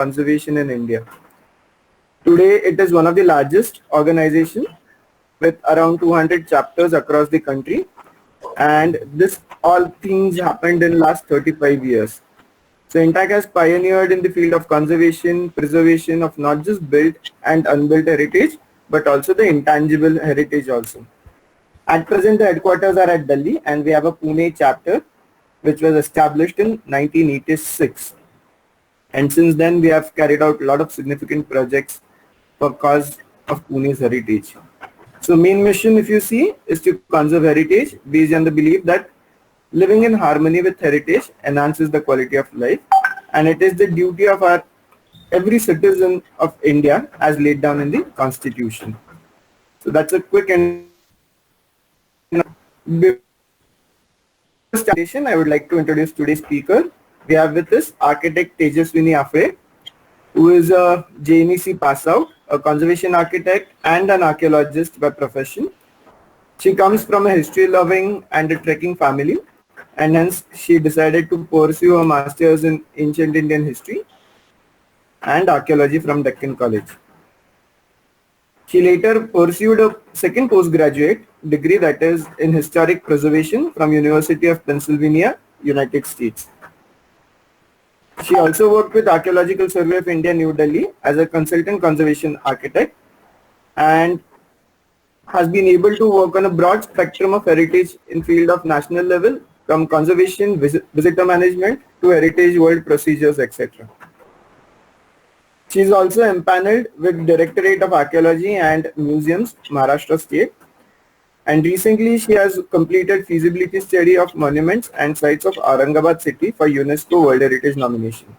conservation in India. Today, it is one of the largest organizations with around 200 chapters across the country, and this all things happened in last 35 years. So Intach has pioneered in the field of conservation, preservation of not just built and unbuilt heritage, but also the intangible heritage also. At present, the headquarters are at Delhi, and we have a Pune chapter which was established in 1986. And since then, we have carried out a lot of significant projects for cause of Pune's heritage. So main mission, if you see, is to conserve heritage based on the belief that living in harmony with heritage enhances the quality of life, and it is the duty of our every citizen of India as laid down in the Constitution. So that's a quick introduction. I would like to introduce today's speaker. We have with us architect Tejaswini Aphale, who is a JNEC pass out, a conservation architect and an archaeologist by profession. She comes from a history-loving and a trekking family, and hence she decided to pursue a master's in ancient Indian history and archaeology from Deccan College. She later pursued a second postgraduate degree, that is in historic preservation, from University of Pennsylvania, United States. She also worked with Archaeological Survey of India, New Delhi as a consultant conservation architect, and has been able to work on a broad spectrum of heritage in field of national level, from conservation, visitor management to heritage world procedures, etc. She is also empaneled with Directorate of Archaeology and Museums, Maharashtra State, and recently she has completed feasibility study of monuments and sites of Aurangabad city for UNESCO World Heritage nomination.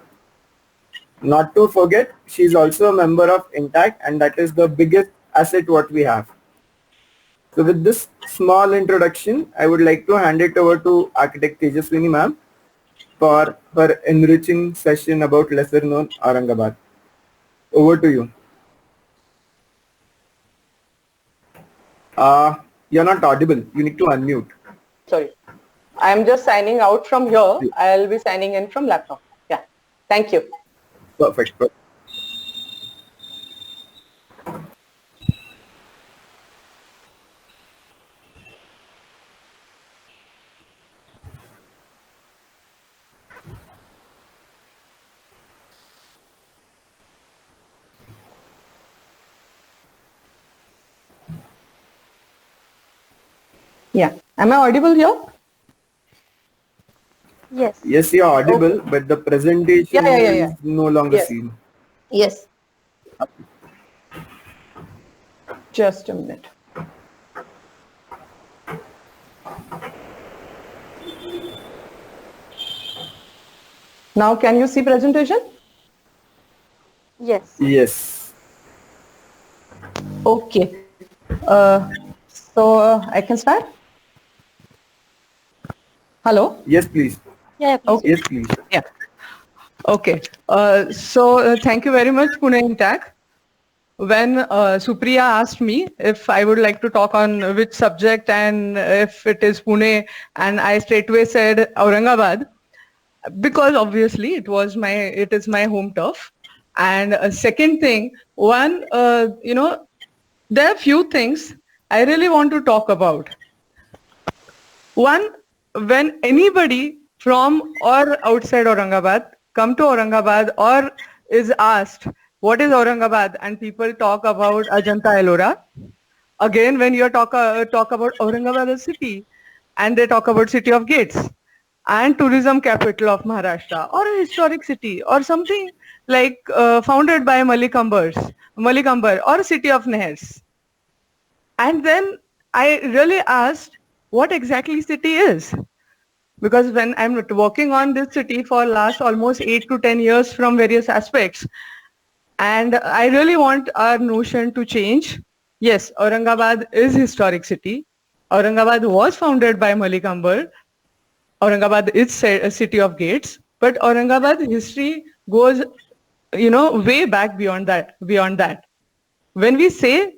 Not to forget, she is also a member of Intach, and that is the biggest asset what we have. So with this small introduction, I would like to hand it over to architect Tejaswini ma'am for her enriching session about lesser known Aurangabad. Over to you. You're not audible. You need to unmute. Sorry. I'm just signing out from here. I'll be signing in from laptop. Yeah. Thank you. Perfect. Yeah. Am I audible here? Yes. Yes, you're audible, okay. But the presentation is no longer seen. Yes. Just a minute. Now can you see presentation? Yes. Yes. Okay. So I can start? Hello? Yes, please. Yeah, please. Okay. Yes, please. Yeah. Okay. So thank you very much, Pune Intach. When Supriya asked me if I would like to talk on which subject and if it is Pune, and I straightway said Aurangabad, because obviously it is my home turf. And second thing, one, there are few things I really want to talk about. One, when anybody from or outside Aurangabad come to Aurangabad or is asked what is Aurangabad, and people talk about Ajanta Ellora. Again, when you talk about Aurangabad as city, and they talk about city of gates and tourism capital of Maharashtra, or a historic city, or something like founded by Malikambar or city of Nehrs. And then I really asked what exactly city is. Because when I'm working on this city for last almost 8 to 10 years from various aspects, and I really want our notion to change. Yes, Aurangabad is historic city. Aurangabad was founded by Malikambar. Aurangabad is a city of gates, but Aurangabad history goes, way back beyond that. When we say,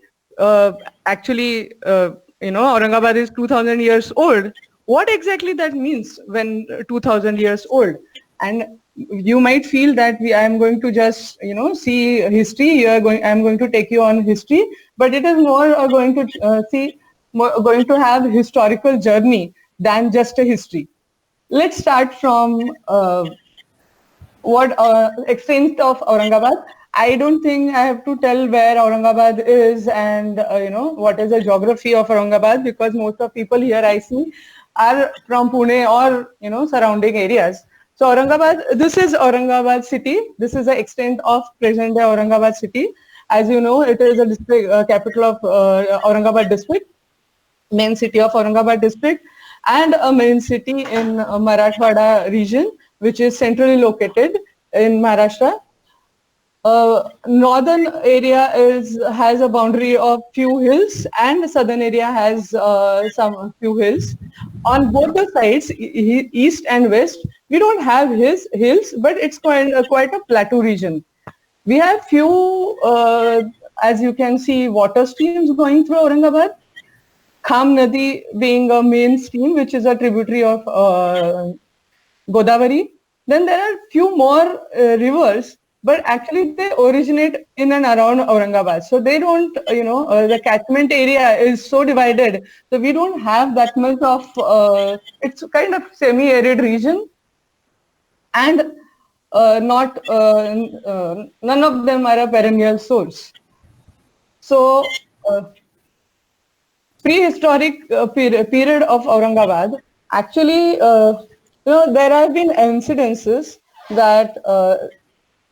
Aurangabad is 2000 years old, what exactly that means when 2000 years old? And you might feel that I am going to just, see history. I'm going to take you on history, but it is more going to going to have historical journey than just a history. Let's start from what extent of Aurangabad. I don't think I have to tell where Aurangabad is and what is the geography of Aurangabad, because most of people here I see are from Pune or surrounding areas. So Aurangabad, this is Aurangabad city. This is the extent of present day Aurangabad city. As you know, it is a district capital of Aurangabad district, main city of Aurangabad district, and a main city in Marathwada region, which is centrally located in Maharashtra. Northern area has a boundary of few hills, and the southern area has some few hills. On both the sides, east and west, we don't have hills, but it's quite a plateau region. We have few, as you can see, water streams going through Aurangabad. Kham Nadi being a main stream, which is a tributary of Godavari. Then there are few more rivers, but actually they originate in and around Aurangabad. So they don't, the catchment area is so divided. So we don't have that much of, it's kind of semi-arid region, and not none of them are a perennial source. So prehistoric period of Aurangabad, actually, there have been incidences that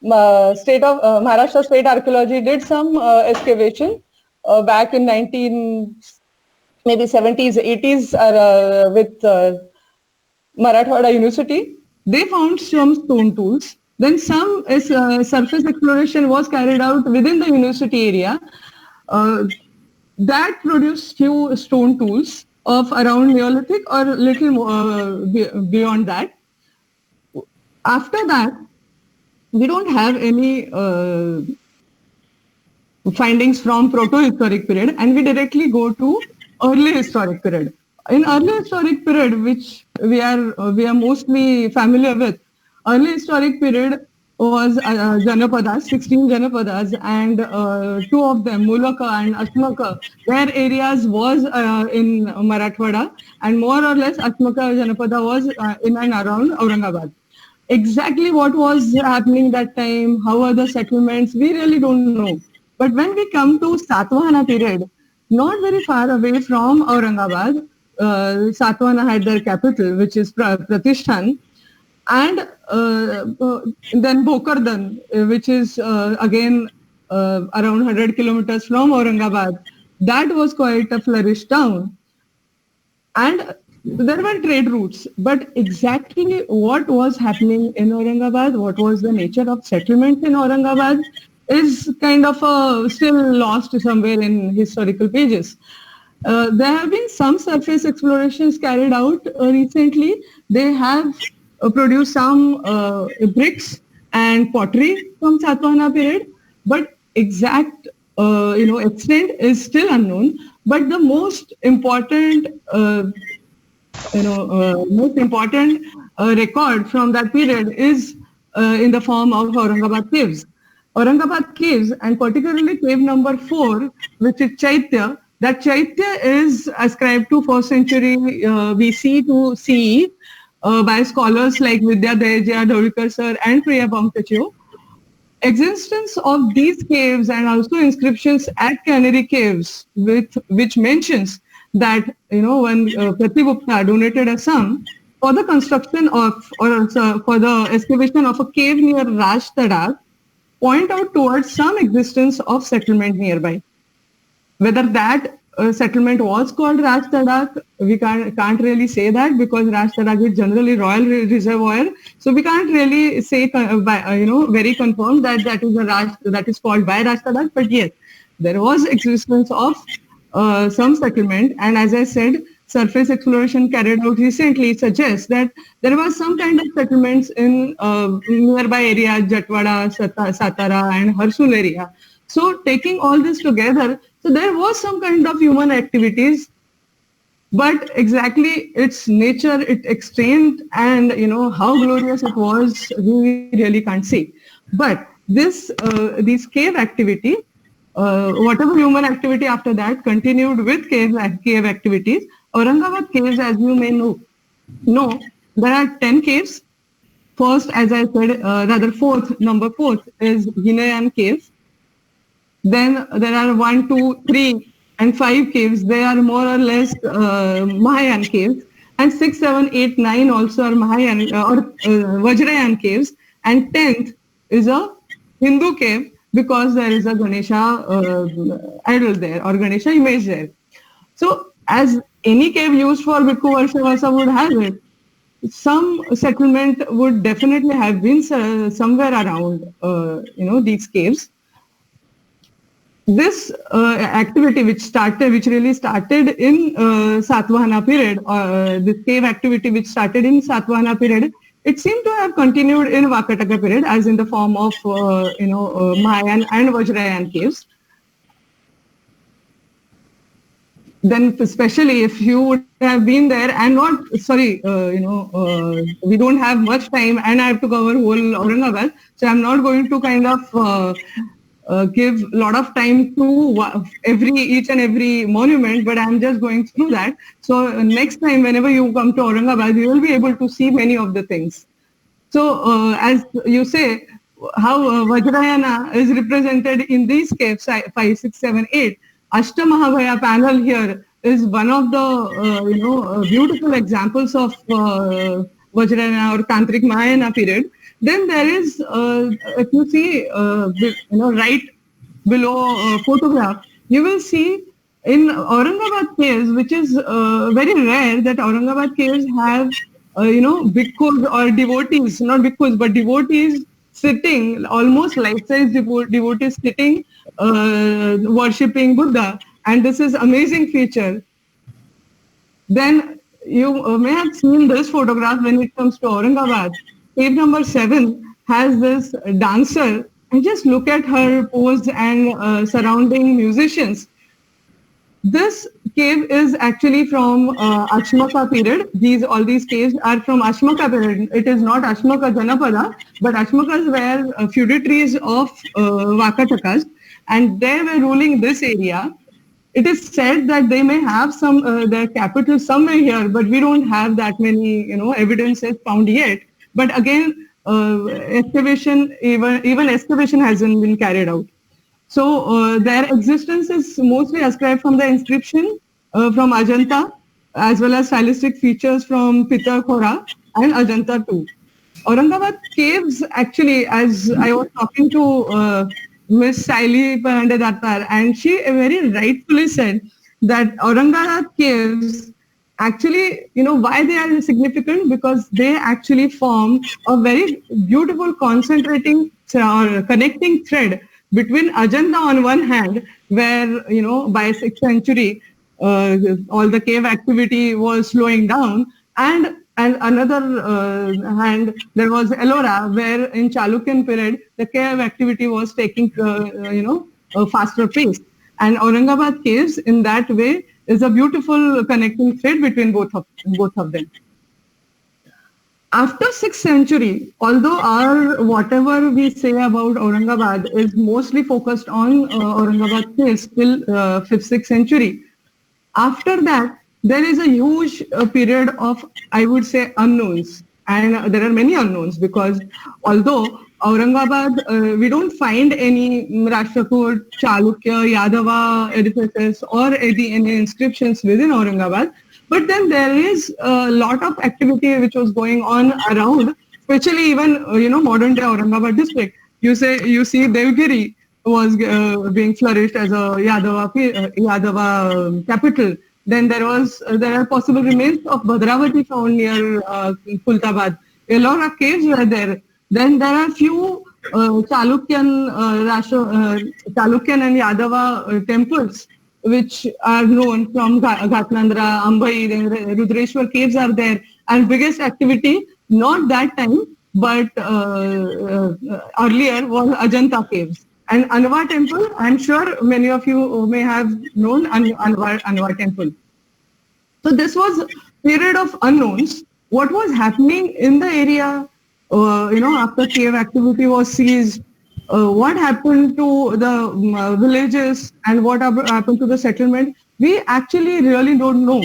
Maharashtra State Archaeology did some excavation back in maybe 70s, 80s with Marathwada University. They found some stone tools. Then some surface exploration was carried out within the university area. That produced few stone tools of around Neolithic or little beyond that. After that, we don't have any findings from proto-historic period, and we directly go to early historic period. In early historic period, which we are mostly familiar with, early historic period was Janapadas, 16 Janapadas, and two of them, Mulaka and Asmaka, their areas was in Marathwada, and more or less Asmaka Janapada was in and around Aurangabad. Exactly what was happening that time, how are the settlements, we really don't know. But when we come to Satvahana period, not very far away from Aurangabad, Satvahana had their capital, which is Pratishthan, and then Bokardan, which is again around 100 kilometers from Aurangabad. That was quite a flourished town. And there were trade routes, but exactly what was happening in Aurangabad, what was the nature of settlement in Aurangabad, is kind of still lost somewhere in historical pages. There have been some surface explorations carried out recently. They have produced some bricks and pottery from Satvahana period, but exact extent is still unknown. But the most important record from that period is in the form of Aurangabad caves. Aurangabad caves, and particularly cave number 4, which is Chaitya. That Chaitya is ascribed to 4th century BC to CE by scholars like Vidya Dayaja, Dhaulkar sir, and Priya Bamtachio. Existence of these caves and also inscriptions at Canary Caves, which mentions that when Pratigupta donated a sum for the construction of or for the excavation of a cave near Raj Tadak, point out towards some existence of settlement nearby. Whether that settlement was called Raj Tadak, we can't really say that, because Raj Tadak is generally royal reservoir, so we can't really say very confirmed that that is called by Raj Tadak. But yes, there was existence of some settlement, and as I said, surface exploration carried out recently suggests that there was some kind of settlements in nearby areas, Jatwada, Satara, and Harsul area. So taking all this together, so there was some kind of human activities but exactly its nature, its extent, and how glorious it was, we really can't see. But these cave activity, whatever human activity after that continued with cave activities. Aurangabad caves, as you may know, there are 10 caves. First, as I said, rather number fourth is Hinayan caves. Then there are 1, 2, 3, and 5 caves. They are more or less Mahayan caves. And 6, 7, 8, 9 also are Mahayan or Vajrayan caves. And 10th is a Hindu cave because there is a Ganesha idol there or Ganesha image there. So as any cave used for Bhikkhu Varsha would have it, some settlement would definitely have been somewhere around, these caves. This activity which really started in Satvahana period, this cave activity which started in Satvahana period, it seemed to have continued in Vakataka period as in the form of, Mahayan and Vajrayan caves. Then especially if you would have been there and not, sorry, we don't have much time and I have to cover whole Aurangabad, so I'm not going to kind of give a lot of time to each and every monument, but I'm just going through that. So next time, whenever you come to Aurangabad, you will be able to see many of the things. So as you say, how Vajrayana is represented in these caves, 5, 6, 7, 8. Ashtamahabhaya panel here is one of the beautiful examples of Vajrayana or Tantric Mahayana period. Then there is, if you see, right below photograph, you will see in Aurangabad caves, which is very rare that Aurangabad caves have, bhikkhus or devotees, not bhikkhus, but devotees sitting, almost life-size devotees sitting, worshipping Buddha. And this is amazing feature. Then you may have seen this photograph when it comes to Aurangabad. Cave number 7 has this dancer, and just look at her pose and surrounding musicians. This cave is actually from Ashmaka period. All these caves are from Ashmaka period. It is not Ashmaka Janapada, but Ashmakas were feudatories of Vakatakas, and they were ruling this area. It is said that they may have some their capital somewhere here, but we don't have that many evidences found yet. But again, excavation, even excavation hasn't been carried out. So their existence is mostly ascribed from the inscription from Ajanta, as well as stylistic features from Pitarkhora and Ajanta too. Aurangabad caves, actually, as I was talking to Miss Saili Pandadattar, and she very rightfully said that Aurangabad caves, actually, why they are significant? Because they actually form a very beautiful concentrating or connecting thread between Ajanta on one hand, where, by 6th century, all the cave activity was slowing down, and another hand, there was Ellora, where in Chalukyan period, the cave activity was taking, a faster pace. And Aurangabad caves, in that way, is a beautiful connecting thread between both of them. After 6th century, although whatever we say about Aurangabad is mostly focused on Aurangabad caves till 5th, 6th century, after that, there is a huge period of, I would say, unknowns. And there are many unknowns because although Aurangabad, we don't find any Rashtrakoot, Chalukya, Yadava edifices or any inscriptions within Aurangabad. But then there is a lot of activity which was going on around, especially even, modern day Aurangabad district. You see Devgiri was being flourished as a Yadava capital. Then there are possible remains of Bhadravati found near Kultabad. A lot of caves were there. Then there are few Chalukyan and Yadava temples which are known from Ghatlandra, Ambai, then Rudreshwar caves are there. And biggest activity, not that time, but earlier was Ajanta caves. And Anwar temple, I'm sure many of you may have known Anwar temple. So this was period of unknowns. What was happening in the area, after cave activity was seized, what happened to the villages and what happened to the settlement, we actually really don't know.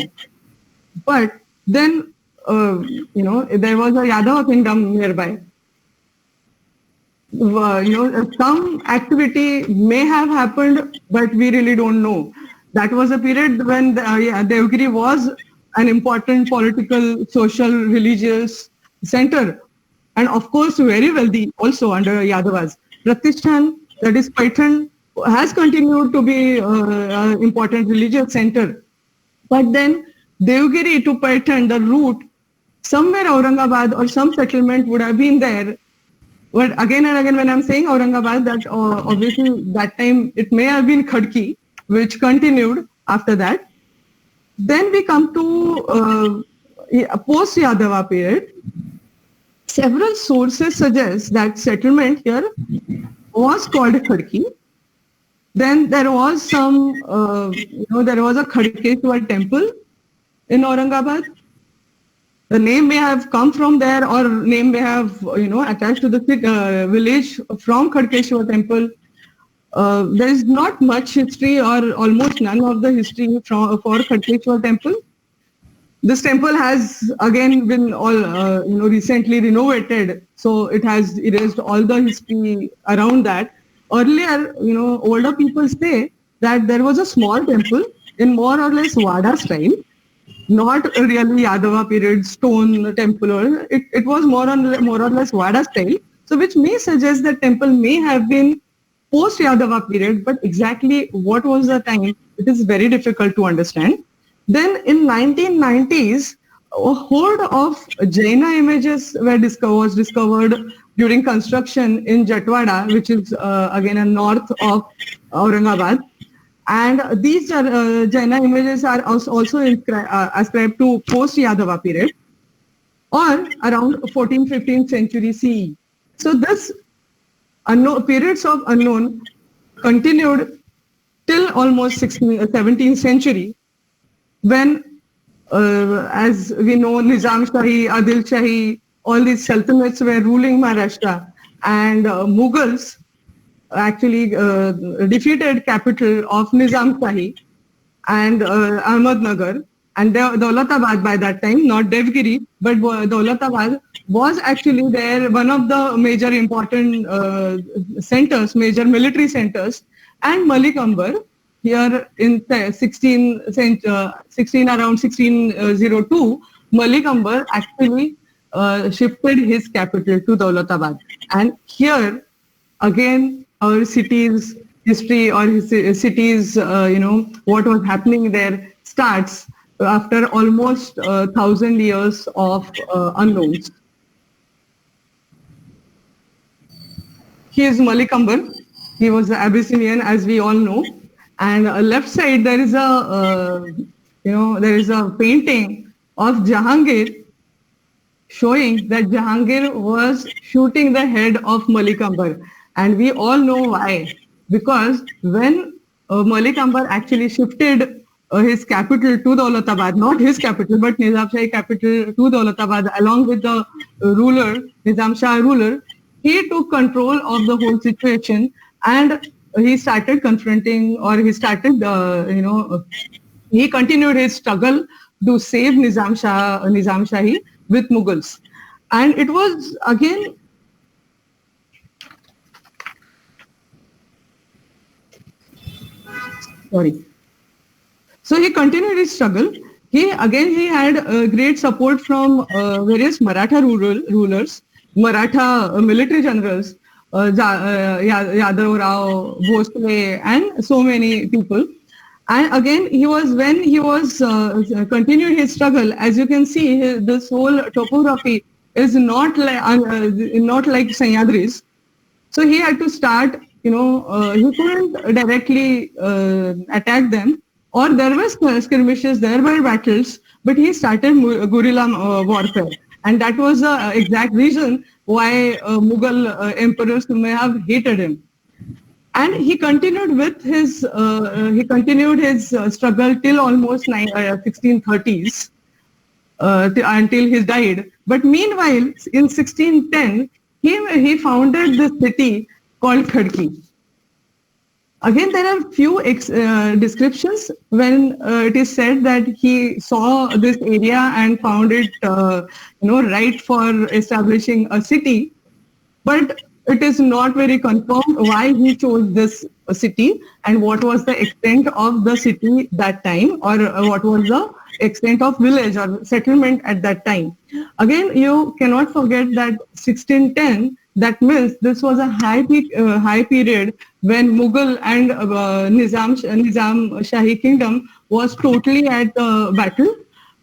But then, there was a Yadava kingdom nearby. Some activity may have happened, but we really don't know. That was a period when Devgiri was an important political, social, religious center, and of course very wealthy also under Yadavas. Pratishthan, that is Paithan, has continued to be an important religious center. But then Devgiri to Paithan, the route, somewhere Aurangabad or some settlement would have been there. But again and again, when I'm saying Aurangabad, that obviously that time it may have been Khadki, which continued after that. Then we come to post-Yadava period. Several sources suggest that settlement here was called Khadki. Then there was there was a Khadkeshwar temple in Aurangabad. The name may have come from there, or name may have attached to the village from Khadkeshwar temple. There is not much history, or almost none of the history for Khadkeshwar temple. This temple has again been recently renovated, so it has erased all the history around that. Earlier, older people say that there was a small temple in more or less Wada style, not really Yadava period stone temple, or it was more or less Wada style. So which may suggest that temple may have been post Yadava period, but exactly what was the time, it is very difficult to understand. Then in 1990s, a horde of Jaina images was discovered during construction in Jatwada, which is again a north of Aurangabad. And these Jaina images are also ascribed to post-Yadava period or around 14th, 15th century CE. So this periods of unknown continued till almost 17th century, when, as we know, Nizam Shahi, Adil Shahi, all these sultanates were ruling Maharashtra, and Mughals actually defeated capital of Nizam Shahi and Ahmednagar, and Daulatabad by that time, not Devgiri, but Daulatabad was actually there, one of the major important centers, major military centers, and Malik Ambar here in around 1602, Malik Ambar actually shifted his capital to Daulatabad. And here again, our city's history, or his city's, what was happening there starts after almost 1,000 years of unknowns. He is Malik Ambar. He was the Abyssinian, as we all know. And left side there is a, there is a painting of Jahangir showing that Jahangir was shooting the head of Malik Ambar. And we all know why. Because when Malik Ambar actually shifted his capital to Daulatabad, not his capital, but Nizam Shahi capital to Daulatabad, along with the ruler, Nizam Shah ruler, he took control of the whole situation, and he started confronting, or he started, he continued his struggle to save Nizam Shahi with Mughals. And it was again, so he continued his struggle. He had great support from various Maratha rulers, Maratha military generals, Yadav Rao, Bhosle, and so many people. And again, when he was continued his struggle, as you can see, this whole topography is not like Sahyadris. So he had to start, he couldn't directly attack them, or there were skirmishes, there were battles, but he started guerrilla warfare. And that was the exact reason why Mughal emperors may have hated him. And he continued with his struggle till almost 1630s, until he died. But meanwhile, in 1610, he founded this city called Khadki. Again, there are few descriptions when it is said that he saw this area and found it, right for establishing a city. But it is not very confirmed why he chose this city and what was the extent of the city that time, or what was the extent of village or settlement at that time. Again, you cannot forget that 1610, that means this was a high period when Mughal and Nizam Shahi kingdom was totally at battle,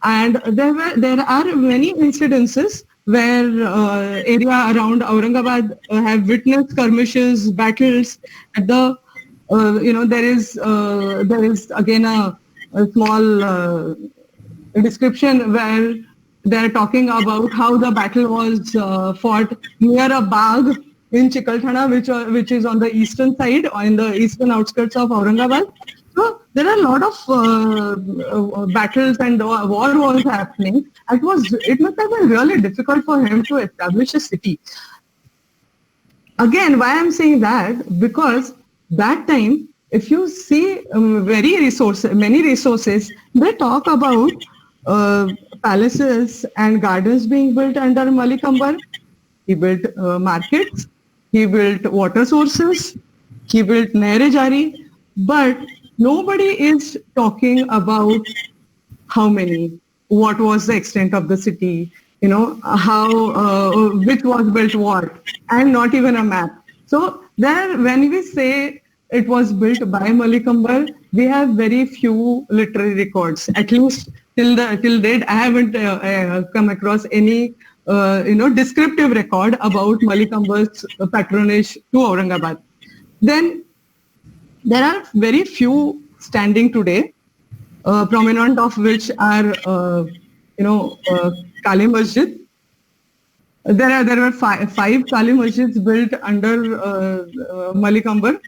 and there are many incidences where area around Aurangabad have witnessed skirmishes, battles. At the there is again a small description where they're talking about how the battle was fought near a bagh in Chikalthana, which is on the eastern side, or in the eastern outskirts of Aurangabad. So there are a lot of battles and war was happening. It must have been really difficult for him to establish a city. Again, why I'm saying that? Because that time, if you see many resources, they talk about palaces and gardens being built under Malik Ambar. He built markets, he built water sources, he built Nair-e-Jari, but nobody is talking about how many, what was the extent of the city, how, which was built what, and not even a map. So there, when we say it was built by Malik Ambar, we have very few literary records. At least till date, I haven't come across any descriptive record about Malik Ambar's patronage to Aurangabad. Then there are very few standing today, prominent of which are Kali Masjid. There were five Kali Masjids built under Malik Ambar.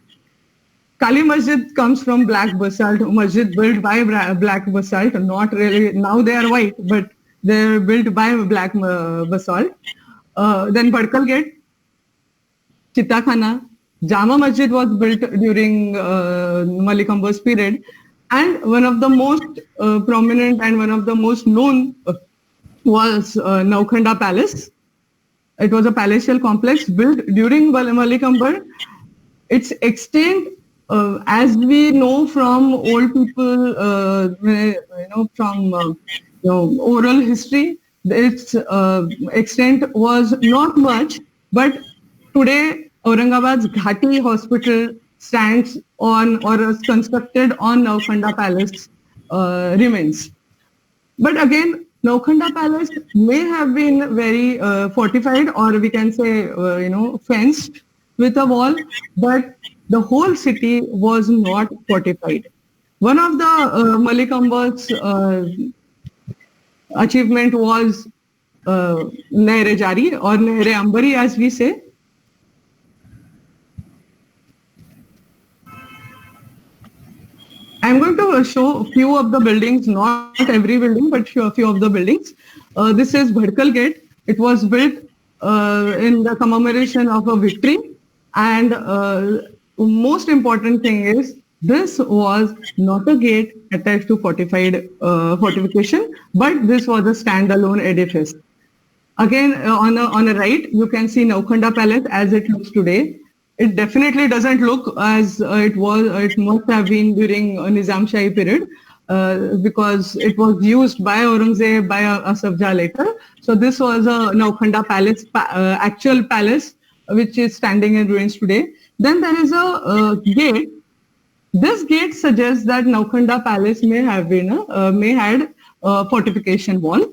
Kali Masjid comes from black basalt, masjid built by black basalt, not really, now they are white, but they're built by black basalt. Then Bhadkal Gate, Chitta Khana, Jama Masjid was built during Malik Ambar's period, and one of the most prominent and one of the most known was Naukhanda Palace. It was a palatial complex built during Malik Ambar. Its extent, as we know from old people, from oral history, its extent was not much, but today Aurangabad's Ghati Hospital stands on or is constructed on Naukhanda Palace remains. But again, Naukhanda Palace may have been very fortified, or we can say, fenced with a wall, but the whole city was not fortified. One of the Malik Ambar's achievement was Nair-e-Jari, or Nair-e-Ambari as we say. I'm going to show a few of the buildings, not every building, but a few of the buildings. This is Bhadkal Gate. It was built in the commemoration of a victory. And most important thing is, this was not a gate attached to fortification, but this was a standalone edifice. Again, on the right, you can see Naukhanda Palace as it looks today. It definitely doesn't look as it must have been during Nizam Shahi period, because it was used by Aurangzeb, by Asaf Jah later. So this was a Naukhanda Palace, actual palace, which is standing in ruins today. Then there is a gate. This gate suggests that Naukhanda Palace may had a fortification wall,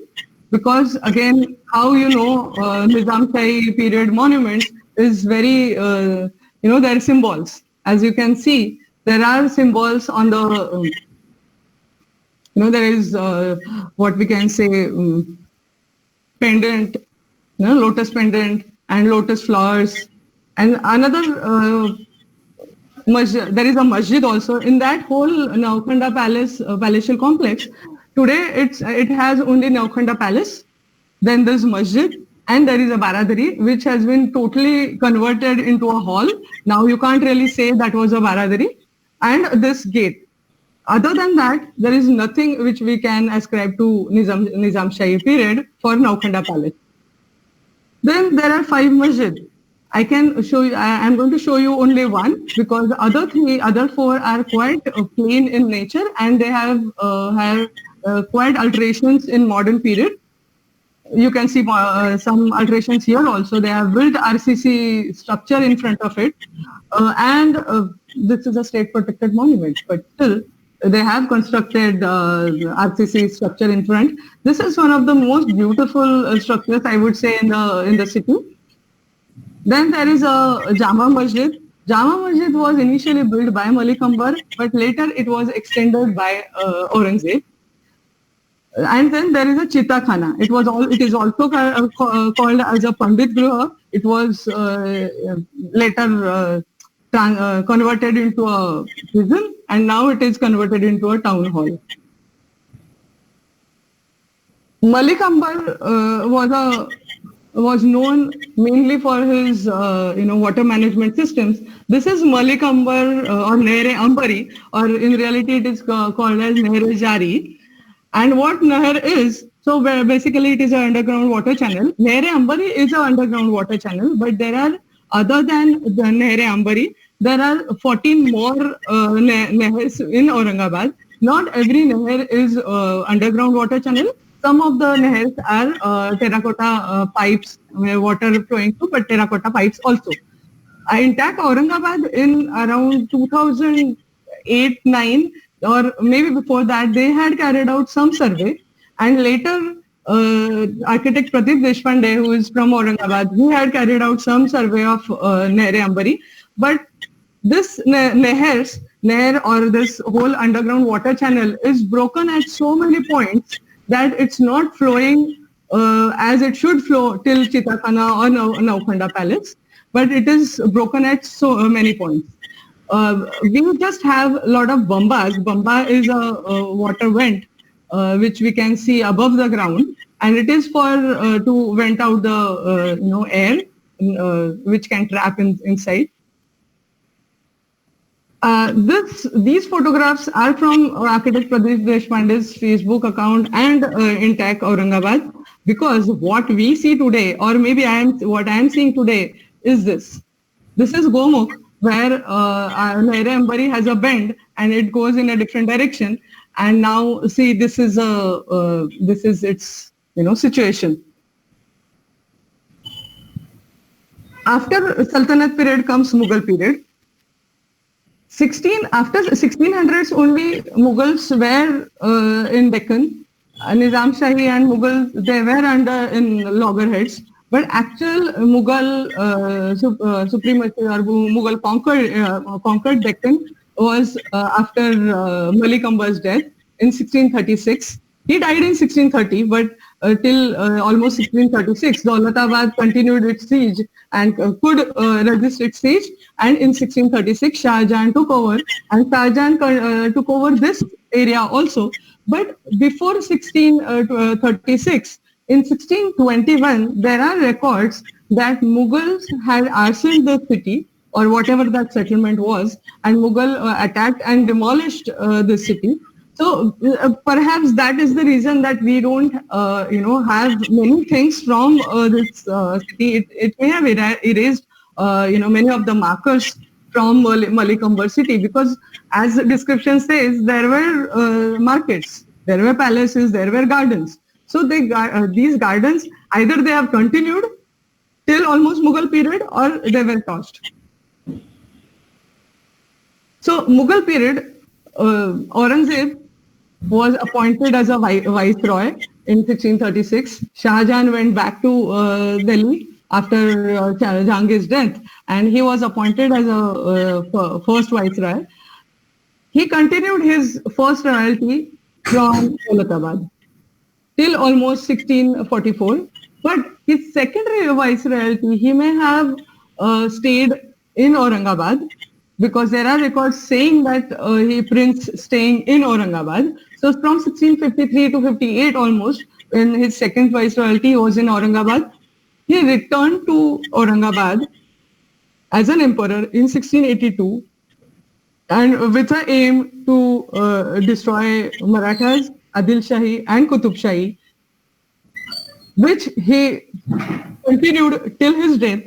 because again, how Nizam Shahi period monuments is very, there are symbols. As you can see, there are symbols on the, there is what we can say, pendant, lotus pendant and lotus flowers. And another masjid, there is a masjid also in that whole Naukhanda Palace palatial complex. Today it has only Naukhanda Palace, then there's masjid, and there is a baradari which has been totally converted into a hall. Now you can't really say that was a baradari, and this gate. Other than that, there is nothing which we can ascribe to Nizam Shahi period for Naukhanda Palace. Then there are 5 masjid. I can show you. I am going to show you only one because the other 4 are quite plain in nature, and they have quite alterations in modern period. You can see some alterations here also. They have built RCC structure in front of it, and this is a state protected monument, but still they have constructed RCC structure in front. This is one of the most beautiful structures, I would say, in the city. Then there is a Jama Masjid. Jama Masjid was initially built by Malik Ambar, but later it was extended by Aurangzeb. And then there is a Chita Khana. It is also called as a Pandit Griha. It was later converted into a prison, and now it is converted into a town hall. Malik Ambar was known mainly for his water management systems. This is Malik Ambar or Nehre Ambari, or in reality it is called as Nehre Jari. And what Nehar is, so basically it is an underground water channel. Nehre Ambari is an underground water channel, but there are, other than the Nehre Ambari, there are 14 more nehers in Aurangabad. Not every neher is underground water channel. Some of the nehers are terracotta pipes, where water flowing through, but terracotta pipes also. Intach, Aurangabad in around 2008-9, or maybe before that, they had carried out some survey, and later architect Pradeep Deshpande, who is from Aurangabad, he had carried out some survey of Nehre Ambari. But this neher or this whole underground water channel is broken at so many points that it's not flowing as it should flow till Chitakhana or Naukhanda Palace, but it is broken at so many points. We just have a lot of bambas. Bamba is a water vent which we can see above the ground, and it is for to vent out the air which can trap inside. These photographs are from architect Pradeep Deshpande's Facebook account and Intach Aurangabad, because what we see today, or maybe what I am seeing today, is this. This is Gomukh, where Nehre Ambari has a bend and it goes in a different direction. And now see, this is its situation. After Sultanate period comes Mughal period. After 1600s only Mughals were in Deccan. Nizam Shahi and Mughals, they were in loggerheads. But actual Mughal supremacy or Mughal conquered Deccan was after Malik Ambar's death in 1636. He died in 1630, but till almost 1636, Daulatabad continued its siege and could resist its siege. And in 1636, Shah Jahan took over, and Shah Jahan took over this area also. But before 1636, in 1621, there are records that Mughals had arsoned the city, or whatever that settlement was, and Mughal attacked and demolished the city. So perhaps that is the reason that we don't, have many things from this city. It may have erased, many of the markers from Malik Ambar city, because as the description says, there were markets, there were palaces, there were gardens. So these gardens, either they have continued till almost Mughal period, or they were tossed. So Mughal period, Aurangzeb was appointed as a viceroy in 1636. Shah Jahan went back to Delhi after Jahangir's death, and he was appointed as a first viceroy. He continued his first royalty from Daulatabad till almost 1644. But his secondary viceroyalty, he may have stayed in Aurangabad, because there are records saying that he Prince staying in Aurangabad. So from 1653 to 58 almost, when his second viceroyalty was in Aurangabad, he returned to Aurangabad as an emperor in 1682 and with an aim to destroy Marathas, Adil Shahi and Qutub Shahi, which he continued till his death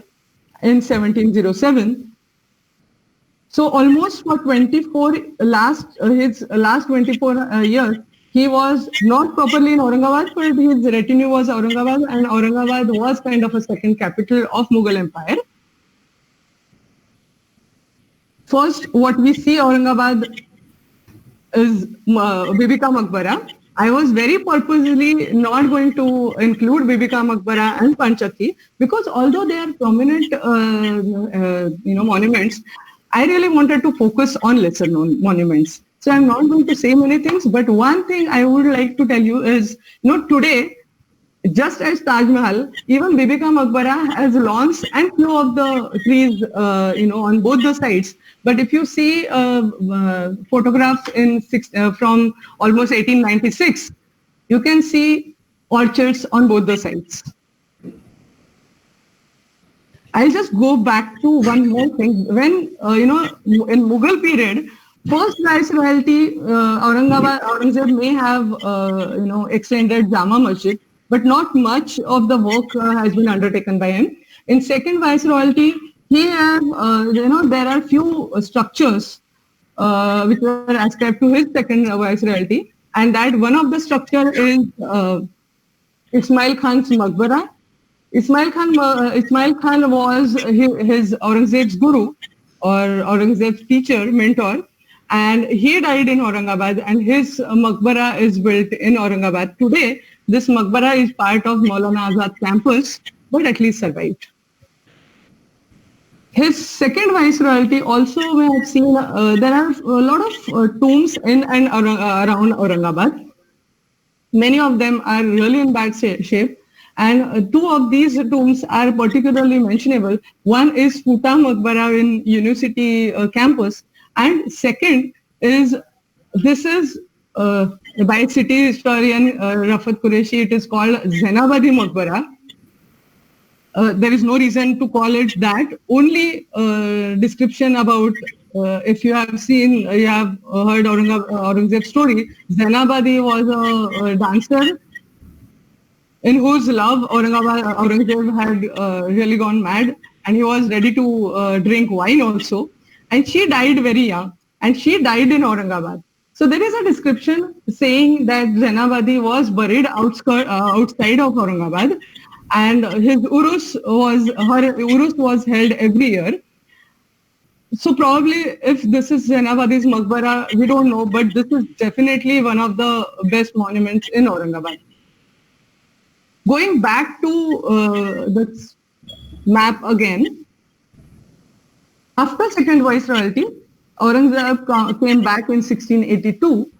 in 1707. So almost for 24 his last 24 years, he was not properly in Aurangabad, but his retinue was Aurangabad, and Aurangabad was kind of a second capital of Mughal Empire. First, what we see Aurangabad is Bibi Ka Maqbara. I was very purposely not going to include Bibi Ka Maqbara and Panchaki because although they are prominent, monuments, I really wanted to focus on lesser known monuments. So I'm not going to say many things, but one thing I would like to tell you is, today, just as Taj Mahal, even Bibi Ka Maqbara has lawns and few of the trees, on both the sides. But if you see photographs from almost 1896, you can see orchards on both the sides. I'll just go back to one more thing. When, in Mughal period, first viceroyalty, Aurangzeb may have, extended Jama Masjid, but not much of the work has been undertaken by him. In second viceroyalty, he have, there are few structures which were ascribed to his second viceroyalty, and that one of the structure is Ismail Khan's Maqbara. Ismail Khan was his Aurangzeb's guru or Aurangzeb's teacher, mentor, and he died in Aurangabad, and his Maqbara is built in Aurangabad. Today, this Maqbara is part of Maulana Azad campus, but at least survived. His second viceroyalty also we have seen, there are a lot of tombs in and around Aurangabad. Many of them are really in bad shape. And two of these tombs are particularly mentionable. One is Futa Maqbara in University campus, and second is, this is by city historian Rafat Qureshi, it is called Zainabadi Maqbara. There is no reason to call it that. Only description about, if you have heard Aurangzeb's story, Zainabadi was a dancer in whose love Aurangzeb had really gone mad, and he was ready to drink wine also. And she died very young, and she died in Aurangabad. So there is a description saying that Zainabadi was buried outside of Aurangabad, and her urus was held every year. So probably if this is Zainabadi's Maqbara, we don't know, but this is definitely one of the best monuments in Aurangabad. Going back to this map again, after second viceroyalty, Aurangzeb came back in 1682.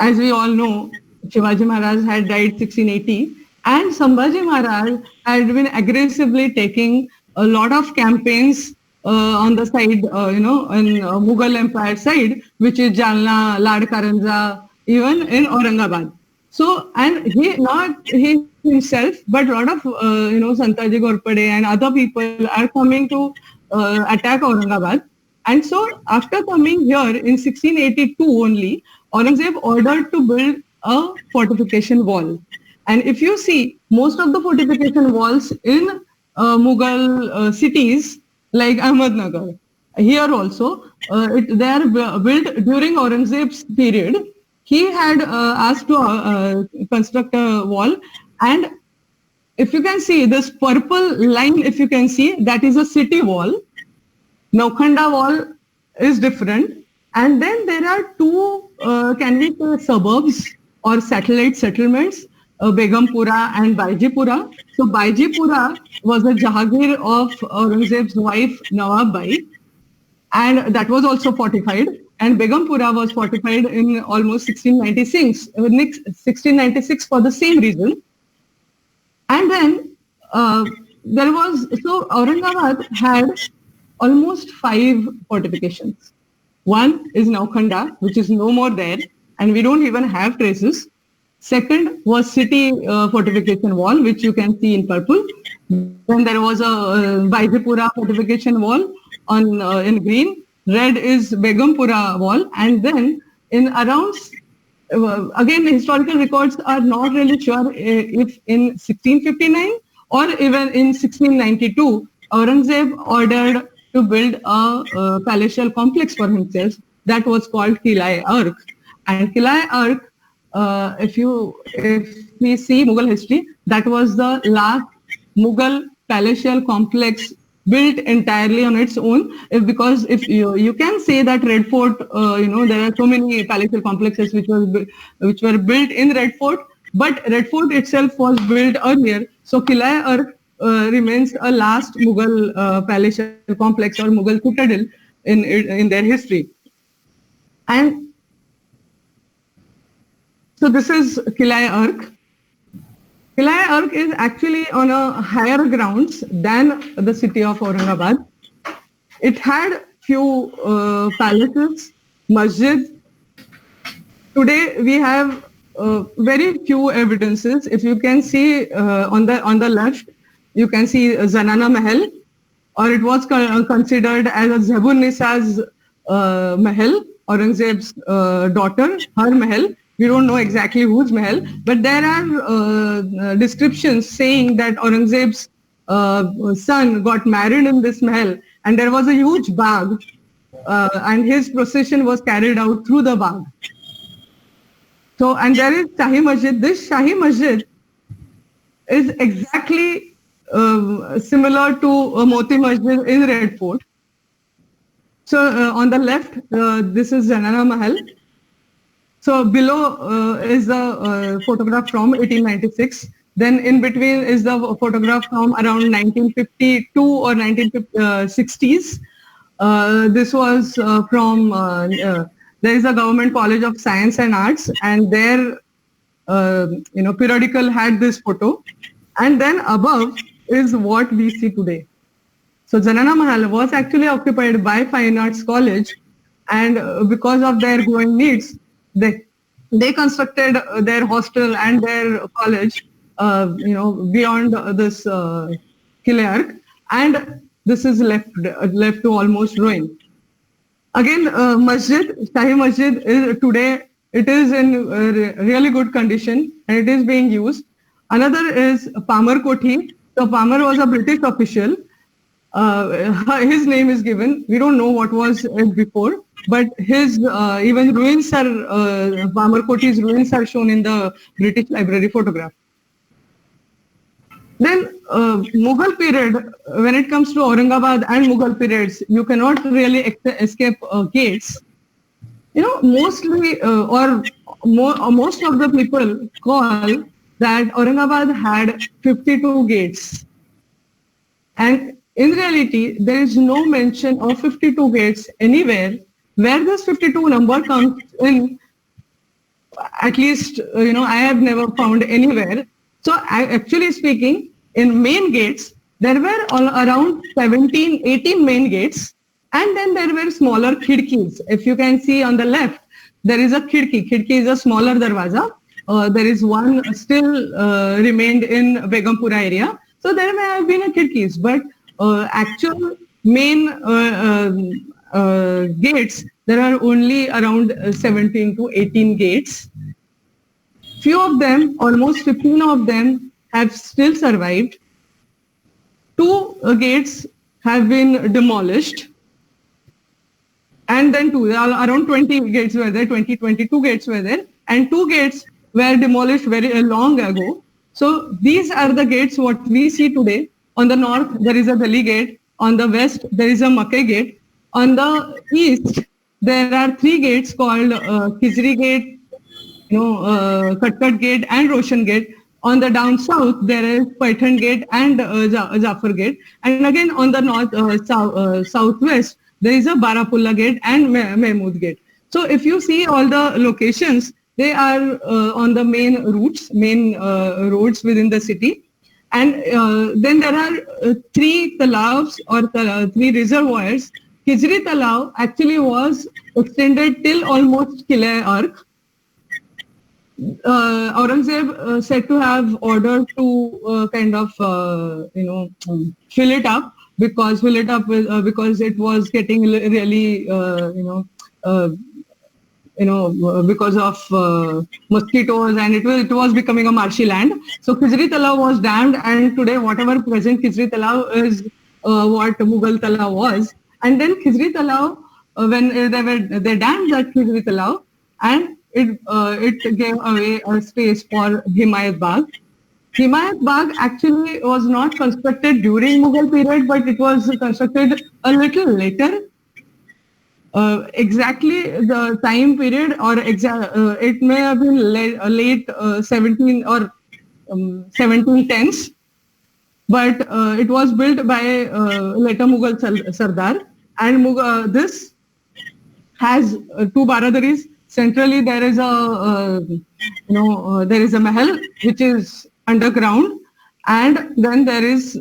As we all know, Shivaji Maharaj had died 1680, and Sambhaji Maharaj had been aggressively taking a lot of campaigns on the side, in Mughal Empire side, which is Jalna, Lad Karanja, even in Aurangabad. So, and not he himself, but a lot of, Santaji Ghorpade and other people are coming to attack Aurangabad. And so, after coming here in 1682 only, Aurangzeb ordered to build a fortification wall. And if you see, most of the fortification walls in Mughal cities, like Ahmednagar, here also, they are built during Aurangzeb's period. He had asked to construct a wall, and if you can see this purple line, if you can see, that is a city wall. Naukhanda wall is different, and then there are two, can we say, suburbs or satellite settlements, Begumpura and Baijipura. So Baijipura was a Jahagir of Aurangzeb's wife Nawab Bai, and that was also fortified. And Begumpura was fortified in almost 1696 for the same reason. And then there was, so Aurangabad had almost 5 fortifications. One is Naukhanda, which is no more there, and we don't even have traces. Second was city fortification wall, which you can see in purple. Then there was a Baijapura fortification wall on in green. Red is Begumpura wall, and then in around again historical records are not really sure if in 1659 or even in 1692 Aurangzeb ordered to build a palatial complex for himself that was called Kilai-Ark. And Kilai-Ark, if we see Mughal history, that was the last Mughal palatial complex built entirely on its own. Because if you can say that Red Fort, there are so many palatial complexes which were built in Red Fort, but Red Fort itself was built earlier. So Kilai-Ark remains a last Mughal palatial complex or Mughal citadel in their history. And so this is Kilai-Ark. Kilai-Ark is actually on a higher grounds than the city of Aurangabad. It had few palaces, masjid. Today we have very few evidences. If you can see on the left, you can see Zanana Mahal, or it was considered as a Zebun Nisa's Mahal, Aurangzeb's daughter, her Mahal. We don't know exactly whose Mahal, but there are descriptions saying that Aurangzeb's son got married in this Mahal, and there was a huge bagh, and his procession was carried out through the bagh. So, and there is Shahi Masjid. This Shahi Masjid is exactly similar to Moti Masjid in Red Fort. So, on the left, this is Zanana Mahal. So below is the photograph from 1896. Then in between is the photograph from around 1952 or 1960s. This was from, there is a Government College of Science and Arts, and their periodical had this photo. And then above is what we see today. So Zanana Mahal was actually occupied by Fine Arts College, and because of their growing needs, they constructed their hostel and their college, beyond this Kilai-Ark, and this is left to almost ruin. Again, Masjid, Shahi Masjid is today, it is in really good condition and it is being used. Another is Palmer Kothi. So Palmer was a British official. His name is given. We don't know what was it before, but his even ruins are, Palmer Kothi's ruins are shown in the British Library photograph. Then Mughal period, when it comes to Aurangabad and Mughal periods, you cannot really escape gates. Mostly most of the people call that Aurangabad had 52 gates. And in reality, there is no mention of 52 gates anywhere. Where this 52 number comes in, at least, I have never found anywhere. So actually speaking, in main gates, there were around 17, 18 main gates, and then there were smaller khidkis. If you can see on the left, there is a khidki. Khidki is a smaller darwaza. There is one still remained in Begumpura area. So there may have been a khidkis, but actual main gates, there are only around 17 to 18 gates. Few of them, almost 15 of them, have still survived. 2 gates have been demolished. And then around 20 gates were there, 22 gates were there, and 2 gates were demolished very long ago. So these are the gates what we see today. On the north, there is a Delhi gate. On the west, there is a Makkah gate. On the east, there are 3 gates called Khizri gate, Katkat gate and Roshan gate. On the down south, there is Paithan gate and Jafar gate. And again, on the north, southwest, there is a Barapulla gate and Mahmud gate. So if you see all the locations, they are on the main routes, main roads within the city. And then there are three talavs or three reservoirs. Khizri Talav actually was extended till almost Qil'e Arq. Aurangzeb said to have ordered to fill it up because it was getting really because of mosquitoes, and it was becoming a marshy land. So Khizri Talav was dammed, and today whatever present Khizri Talav is what Mughal Talav was. And then Khizri Talav, when they dammed that Khizri Talav, and it gave away a space for Himayat Bagh. Himayat Bagh actually was not constructed during Mughal period, but it was constructed a little later. Exactly the time period, or it may have been late 17 or 1710s, but it was built by later Mughal Sardar, and this has two baradaris. Centrally, there is a mahal which is underground, and then there is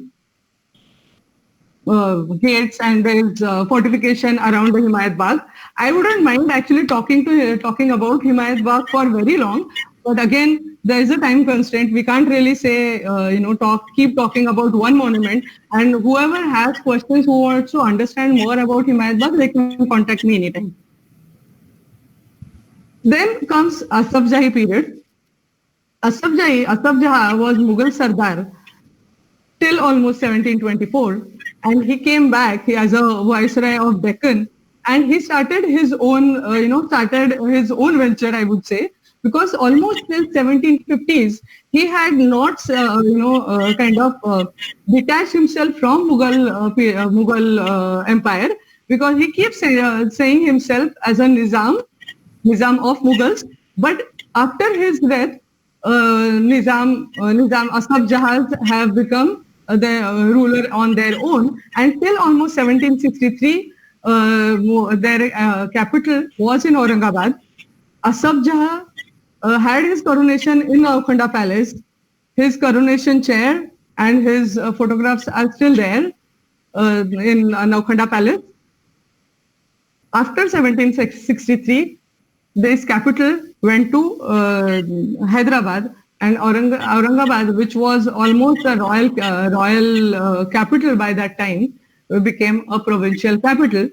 gates, and there is fortification around the Himayat Bagh. I wouldn't mind actually talking about Himayat Bagh for very long, but again, there is a time constraint. We can't really say keep talking about one monument. And whoever has questions, who wants to understand more about Himayat Bagh, they can contact me anytime. Then comes Asaf Jahi period. Asaf Jaha was Mughal Sardar till almost 1724, and he came back as a viceroy of Deccan, and he started his own venture, I would say, because almost till 1750s he had not detached himself from Mughal Empire, because he keeps saying himself as a Nizam of Mughals. But after his death, Nizam Asaf Jahas have become the ruler on their own, and till almost 1763 their capital was in Aurangabad. Asaf Jaha had his coronation in Naukhanda Palace. His coronation chair and his photographs are still there in Naukhanda Palace. After 1763, this capital went to Hyderabad, and Aurangabad, which was almost a royal capital by that time, became a provincial capital.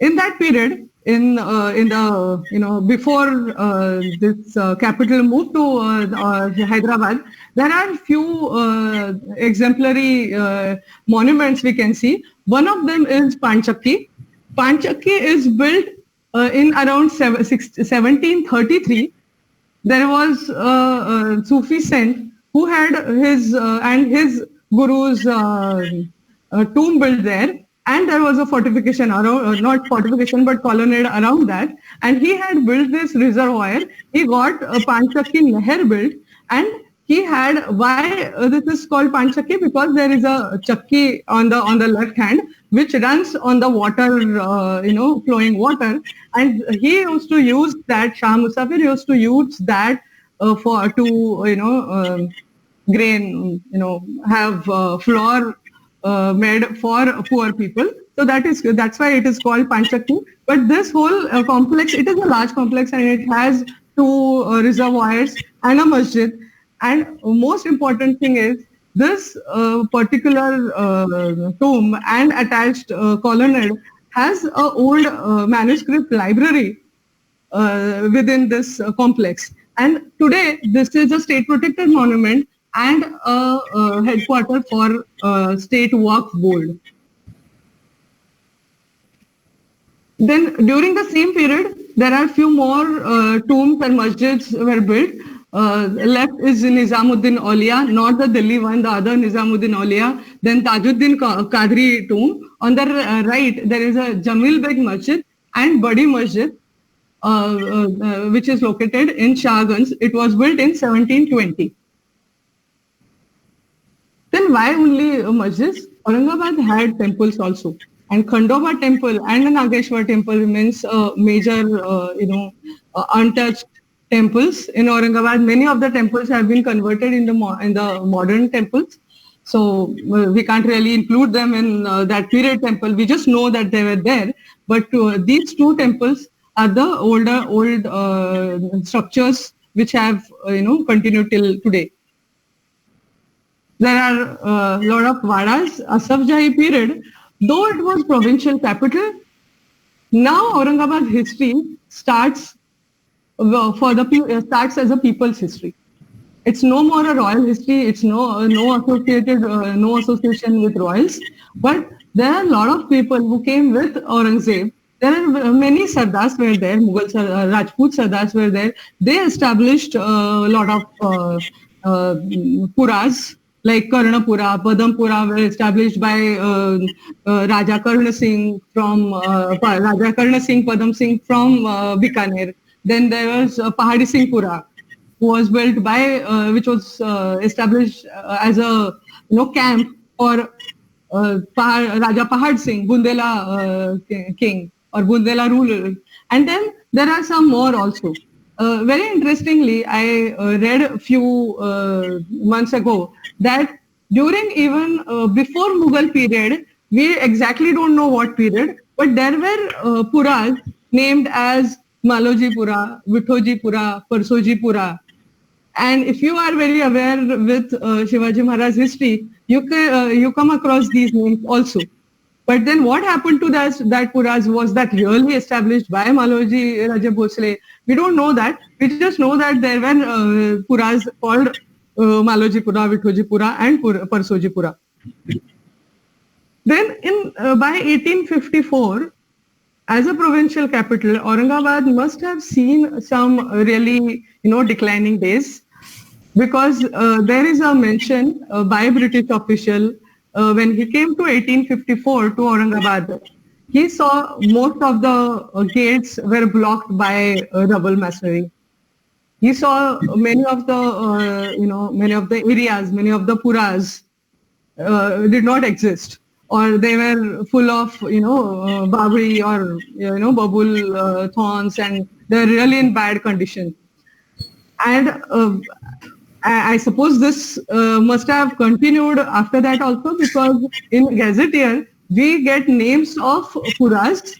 In that period, before this capital moved to Hyderabad, there are few exemplary monuments we can see. One of them is Panchakki. Panchakki is built in around 1733. There was a Sufi saint who had his guru's tomb built there, and there was a fortification around, not fortification but colonnade around that, and he had built this reservoir. He got a Panchakki Nehar built, and he had, why this is called Panchakki, because there is a chakki on the left hand which runs on the water, flowing water, and he used to use that. Shah Musafir used to use that grain, have flour made for poor people. So that's why it is called Panchakki. But this whole complex, it is a large complex, and it has two reservoirs and a masjid. And most important thing is this particular tomb and attached colonnade has an old manuscript library within this complex. And today this is a state protected monument and a headquarter for State Waqf Board. Then during the same period, there are few more tombs and masjids were built. Left is Nizamuddin Auliya, not the Delhi one, the other Nizamuddin Auliya. Then Tajuddin Qadri tomb. On the right, there is a Jamil Beg Masjid and Badi Masjid, which is located in Shahganj. It was built in 1720. Then why only masjids? Aurangabad had temples also. And Khandoba temple and the Nageshwar temple remains a major, untouched temples in Aurangabad. Many of the temples have been converted in the modern temples. So we can't really include them in that period temple. We just know that they were there. But these two temples are the old structures which have continued till today. There are a lot of vadas. Asafjahi period, though it was provincial capital, now Aurangabad history starts starts as a people's history. It's no more a royal history. It's no association with royals. But there are a lot of people who came with Aurangzeb. There are many Sardars were there. Mughal Rajput Sardars were there. They established a lot of puras like Karnapura, Padampura were established by Raja Karna Singh Padam Singh from Bikaner. Then there was Pahadi Singh Pura, was built by, which was established as a camp for Raja Pahad Singh, Bundela king or Bundela ruler. And then there are some more also. Very interestingly, I read a few months ago that during even before Mughal period, we exactly don't know what period, but there were puras named as Maloji Pura, Vithoji Pura, Parsoji Pura. And if you are very aware with Shivaji Maharaj's history, you come across these names also. But then what happened to that puras? Was that really established by Maloji Raja Bhosle? We don't know that. We just know that there were puras called Maloji Pura, Vithoji Pura and Parsoji Pura. Then by 1854, as a provincial capital, Aurangabad must have seen some really declining days, because there is a mention by a British official when he came to 1854 to Aurangabad. He saw most of the gates were blocked by rubble masonry. He saw many of the areas, many of the puras did not exist, or they were full of babri or babul thorns, and they're really in bad condition. And I suppose this must have continued after that also, because in Gazetteer we get names of puras,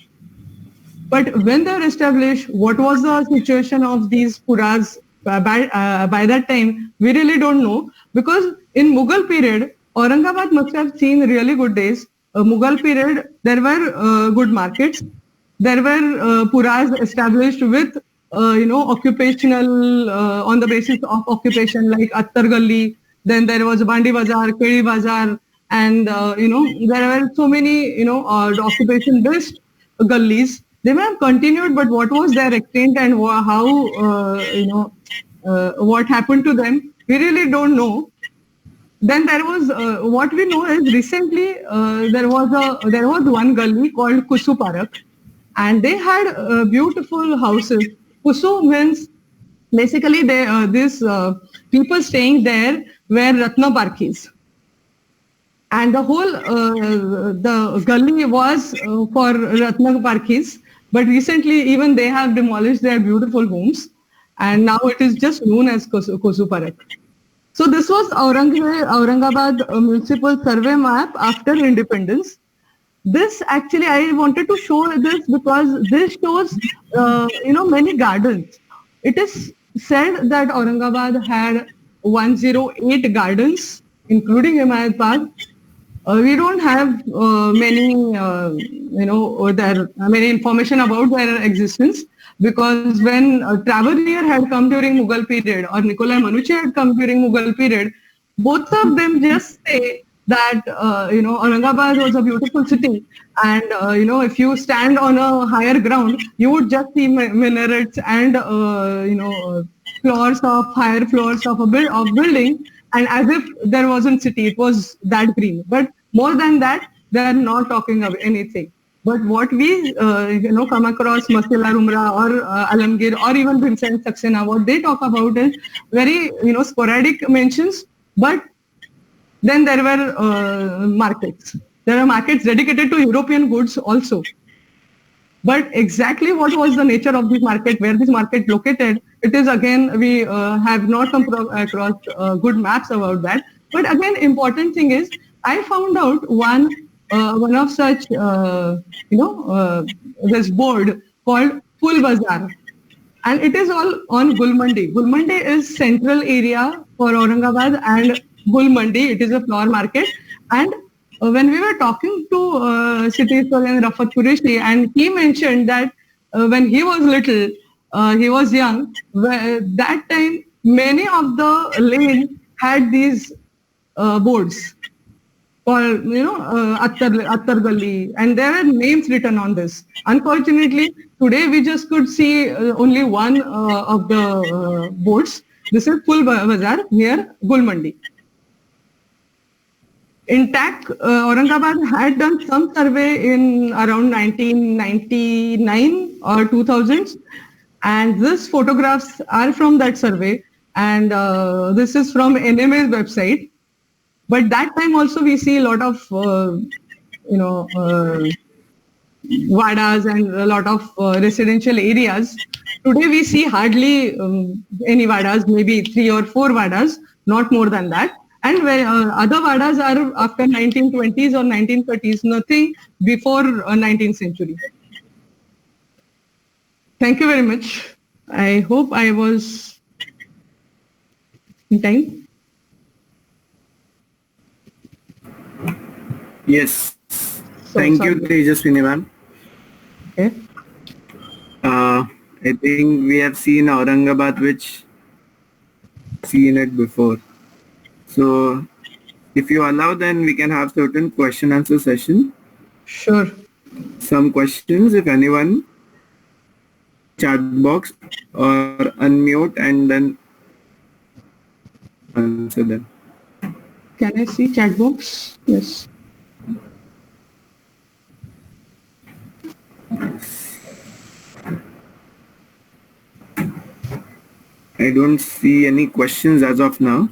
but when they were established, what was the situation of these puras by that time, we really don't know, because in Mughal period, Aurangabad must have seen really good days. Mughal period, there were good markets. There were puras established with, occupational, on the basis of occupation, like Attar Galli. Then there was Bandi Bazar, Kedi Bazar, and, there were so many, occupation-based gullies. They may have continued, but what was their extent and how, what happened to them, we really don't know. Then there was what we know is recently there was one gully called Kusu Parak, and they had beautiful houses. Kusu means basically these people staying there were Ratna Parkis, and the whole the gully was for Ratna Parkis. But recently even they have demolished their beautiful homes, and now it is just known as Kusu Parak. So this was Aurangabad municipal survey map after independence. This actually, I wanted to show this because this shows, many gardens. It is said that Aurangabad had 108 gardens, including Himayat Park. We don't have many information about their existence, because when Travarier had come during Mughal period or Nikolai Manuche had come during Mughal period, both of them just say that Aurangabad was a beautiful city, and if you stand on a higher ground, you would just see minarets and higher floors of building, and as if there wasn't city, it was that green. But more than that, they are not talking of anything. But what we come across, Masila Rumra or Alamgir or even Vincent Saxena, what they talk about is very sporadic mentions. But then there were markets. There are markets dedicated to European goods also. But exactly what was the nature of this market, where this market located, it is again, we have not come across good maps about that. But again, important thing is, I found out one of such, this board called Full Bazaar. And it is all on Gulmandi. Gulmandi is central area for Aurangabad, and Gulmandi, it is a flower market. And when we were talking to city historian Rafat Qureshi, and he mentioned that when he was little, he was young, that time many of the lanes had these boards called, Attar Gali, and there are names written on this. Unfortunately, today we just could see only one of the boards. This is Full Bazaar near Gulmandi. Intach, Aurangabad had done some survey in around 1999 or 2000s, and these photographs are from that survey, and this is from NMA's website. But that time also we see a lot of, vadas and a lot of residential areas. Today we see hardly any vadas, maybe 3 or 4 vadas, not more than that. And where other vadas are after 1920s or 1930s, nothing before 19th century. Thank you very much. I hope I was in time. Yes. Thank you, Tejaswini ma'am. Okay. I think we have seen Aurangabad, which seen it before. So if you allow, then we can have certain question answer session. Sure. Some questions, if anyone, chat box or unmute and then answer them. Can I see chat box? Yes. I don't see any questions as of now,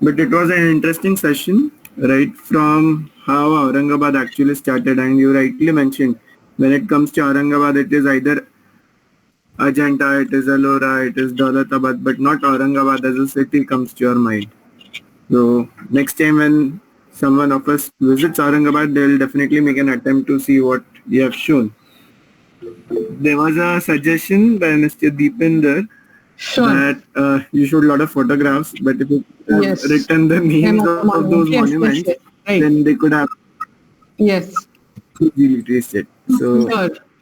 but it was an interesting session, right from how Aurangabad actually started. And you rightly mentioned, when it comes to Aurangabad, it is either Ajanta, it is Ellora, it is Daulatabad, but not Aurangabad as a city comes to your mind. So next time when someone of us visits Aurangabad, they will definitely make an attempt to see what you have shown. There was a suggestion by Mr. Deepinder that you showed a lot of photographs, but if you have written the names of those monuments, right, then they could have easily traced it. So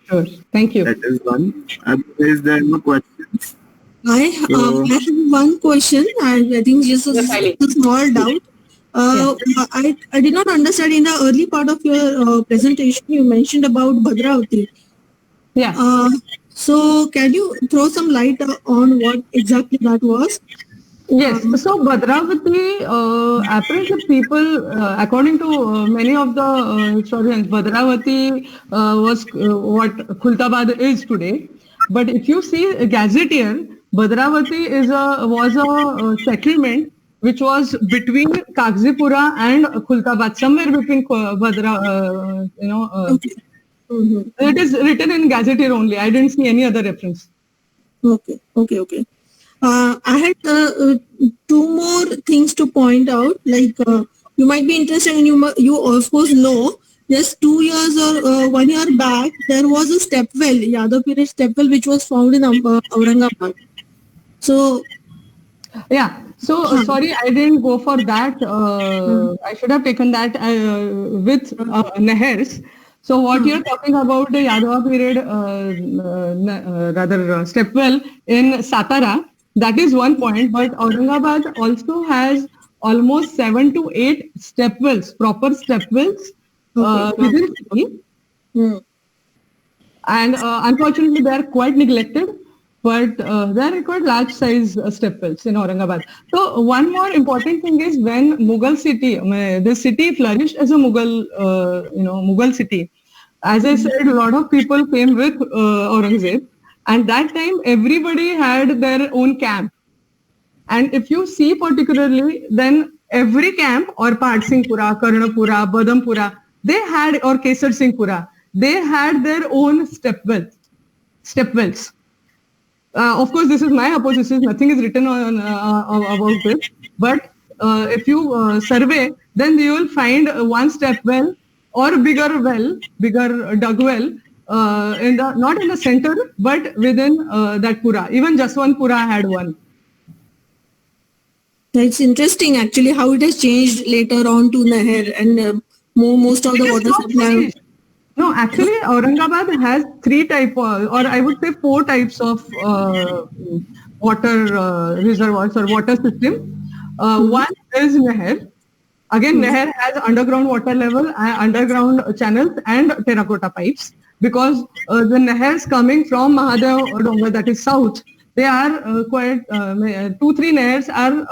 sure. Thank you. That is one. Otherwise, there are no questions. I have one question, and I think just a small doubt. I did not understand in the early part of your presentation, you mentioned about Bhadravati. Yeah. So can you throw some light on what exactly that was? Yes. So Bhadravati, apparently people, according to many of the historians, Bhadravati was what Khultabad is today. But if you see Gazetteer, Bhadravati was a settlement which was between Kagzipura and Khultabad, somewhere between Okay. It is written in Gazetteer only. I didn't see any other reference. Okay. I had two more things to point out. Like you might be interested, and you of course know. Just 2 years or 1 year back, there was a step well, Yadav period step well, which was found in Aurangabad. So yeah. So sorry, I didn't go for that. I should have taken that with Nehers. So what you're talking about the Yadava period, stepwell in Satara, that is one point. But Aurangabad also has almost 7 to 8 stepwells, proper stepwells within city. And unfortunately, they are quite neglected. But there are quite large size stepwells in Aurangabad. So one more important thing is when Mughal city, the city flourished as a Mughal city. As I said, a lot of people came with Aurangzeb, and that time everybody had their own camp. And if you see particularly, then every camp or Pad Singhpura, Karnapura, Badampura, they had, or Kesar Singhpura, they had their own step wells. Of course, this is my hypothesis. Nothing is written on about this. But if you survey, then you will find one step well or bigger dug well, not in the center, but within that pura. Even Jaswantpura had one. It's interesting actually how it has changed later on to Nehar, and most of the water supply. No, actually, Aurangabad has three types, or I would say 4 types of water reservoirs or water system. One is Nehar. Again, Nehar has underground water level, underground channels and terracotta pipes, because the Nehars coming from Mahadev Donga, that is south, they are quite, 2-3 Nehars are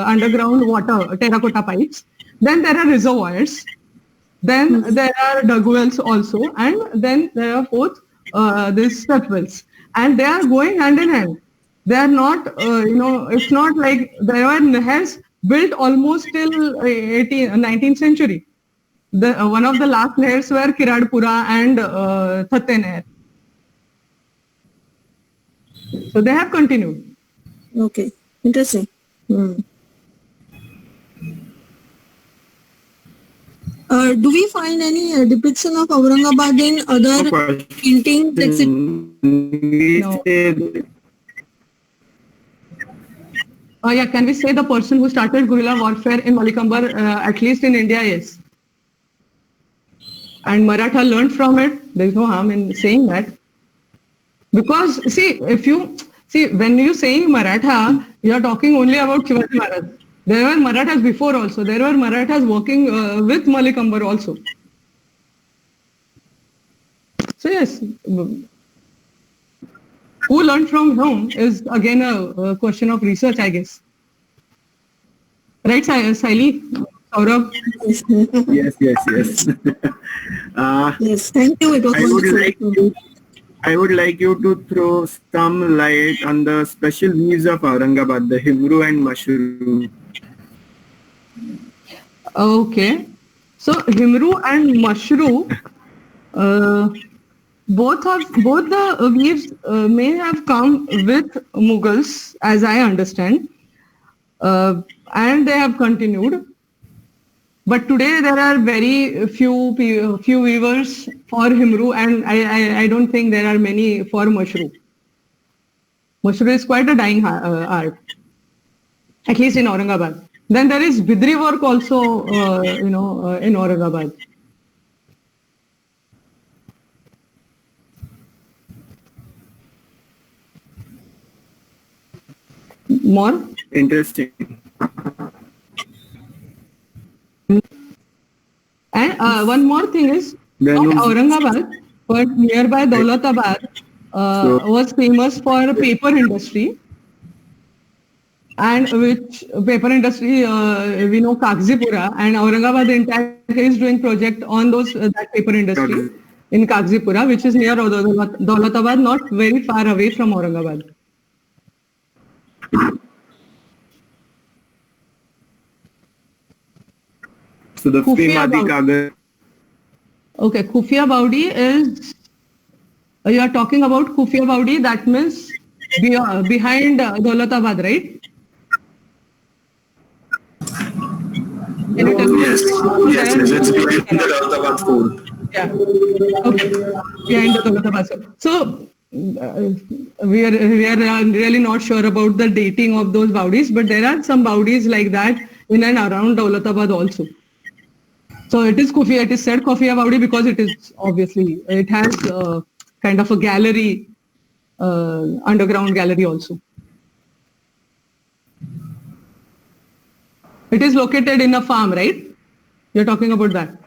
underground water, terracotta pipes. Then there are reservoirs. Then there are dug wells also, and then there are 4th these step wells, and they are going hand in hand. They are not, it's not like there were Nehars built almost till 19th century. One of the last Nehars were Kiradpura and Thatte Nehar. So they have continued. Okay, interesting. Do we find any depiction of Aurangabad in other paintings? No. Yeah, can we say the person who started guerrilla warfare in Malikambar, at least in India, yes. And Maratha learned from it. There is no harm in saying that. Because, when you saying Maratha, you are talking only about Shivaji Maharaj. There were Marathas before also. There were Marathas working with Malikambar also. So yes, who learned from whom is again a question of research, I guess. Right, Saili? Saurabh? Yes. Yes, thank you. It was wonderful. I would like you to throw some light on the special needs of Aurangabad, the Himru and Mashru. Okay. So Himru and Mashru, both the weaves may have come with Mughals, as I understand, and they have continued. But today there are very few weavers for Himru, and I don't think there are many for Mashru. Mashru is quite a dying art, at least in Aurangabad. Then there is Bidri work also, in Aurangabad. More? Interesting. And one more thing is, not Aurangabad, but nearby Daulatabad was famous for paper industry. And which paper industry, we know Kagzipura, and Aurangabad Intach is doing project on that paper industry in Kagzipura, which is near Daulatabad, not very far away from Aurangabad. So the Madi Kagar. Okay, Khufia Baudi is, you are talking about Khufia Baudi, that means behind Daulatabad, right? Yes, it's behind the Aurangabad fort. Yeah. Okay. Behind the Daulatabad. So we are really not sure about the dating of those Baudis, but there are some Baudis like that in and around Daulatabad also. So it is Khufia. It is said Khufia Baudi because it is obviously, it has kind of a gallery, underground gallery also. It is located in a farm, right? You're talking about that.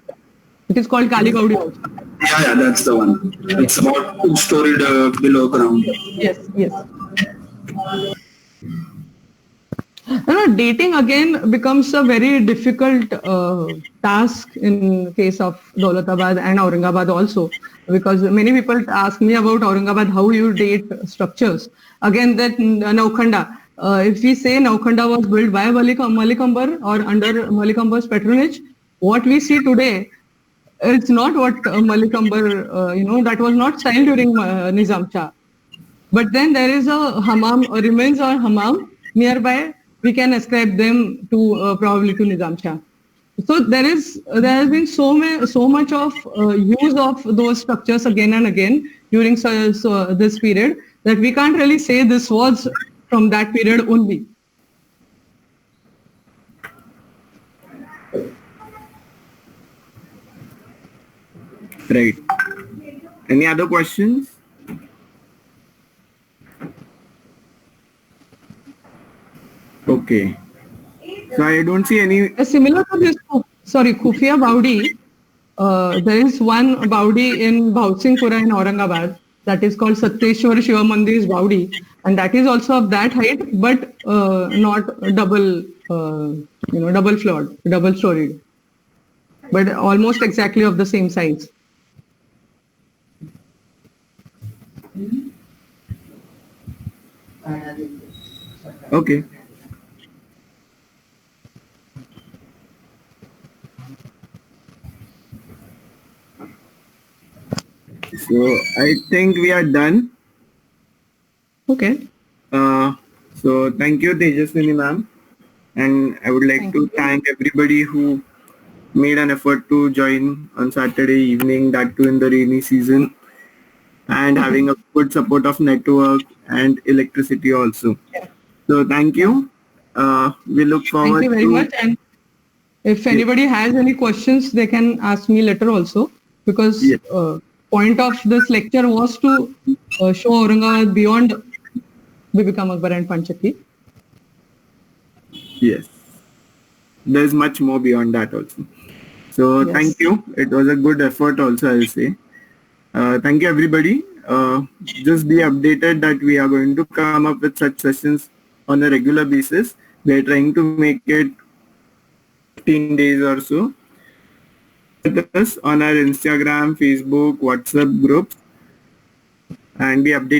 It is called Kali Baudi also. Yeah, that's the one. It's about 2-storied below ground. Yes. Dating again becomes a very difficult task in case of Daulatabad and Aurangabad also, because many people ask me about Aurangabad, how you date structures. Again, that Naukhanda, if we say Naukhanda was built by Malikambar or under Malikambar's patronage, what we see today it's not what Malik Ambar, that was not styled during Nizam Shah. But then there is a hammam, remains or hammam nearby. We can ascribe them to probably to Nizam Shah. So there has been so much of use of those structures again and again during this period that we can't really say this was from that period only. Right. Any other questions? Okay. So I don't see any. Similar to this, Khufia Baudi, there is one Baudi in Bhautsinghpura in Aurangabad that is called Satyeshwar Shiva Mandir's Baudi, and that is also of that height, but not double, double floored, double storied, but almost exactly of the same size. Okay. So I think we are done. Okay. So thank you, Tejaswini ma'am. And I would like to thank everybody who made an effort to join on Saturday evening, that too in the rainy season, and having a good support of network and electricity also. So thank you. We look forward. Thank you very much. And if anybody has any questions, they can ask me later also, because point of this lecture was to show Aurangabad beyond Bibi Ka Maqbara and Panchaki. Yes. There's much more beyond that also. So thank you. It was a good effort also, I'll say. Thank you, everybody. Just be updated that we are going to come up with such sessions on a regular basis. We are trying to make it 15 days or so. With us on our Instagram, Facebook, WhatsApp groups, and be updated